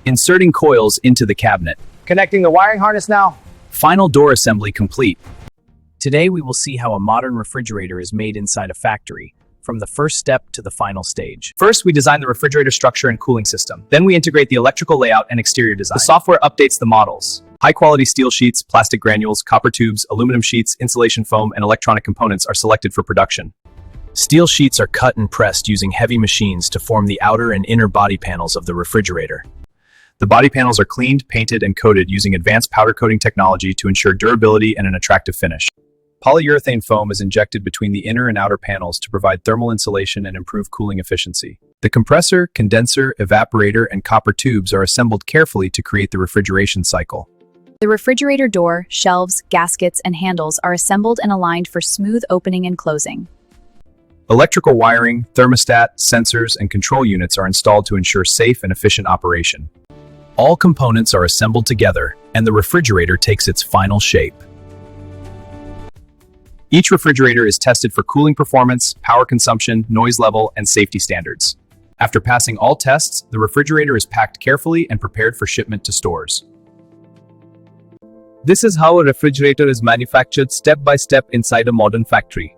Inserting coils into the cabinet. Connecting the wiring harness now. Final door assembly complete. Today we will see how a modern refrigerator is made inside a factory, from the first step to the final stage. First, we design the refrigerator structure and cooling system. Then we integrate the electrical layout and exterior design. The software updates the models. High-quality steel sheets, plastic granules, copper tubes, aluminum sheets, insulation foam, and electronic components are selected for production. Steel sheets are cut and pressed using heavy machines to form the outer and inner body panels of the refrigerator. The body panels are cleaned, painted, and coated using advanced powder coating technology to ensure durability and an attractive finish. Polyurethane foam is injected between the inner and outer panels to provide thermal insulation and improve cooling efficiency. The compressor, condenser, evaporator, and copper tubes are assembled carefully to create the refrigeration cycle. The refrigerator door, shelves, gaskets, and handles are assembled and aligned for smooth opening and closing. Electrical wiring, thermostat, sensors, and control units are installed to ensure safe and efficient operation. All components are assembled together, and the refrigerator takes its final shape. Each refrigerator is tested for cooling performance, power consumption, noise level, and safety standards. After passing all tests, the refrigerator is packed carefully and prepared for shipment to stores. This is how a refrigerator is manufactured step by step inside a modern factory.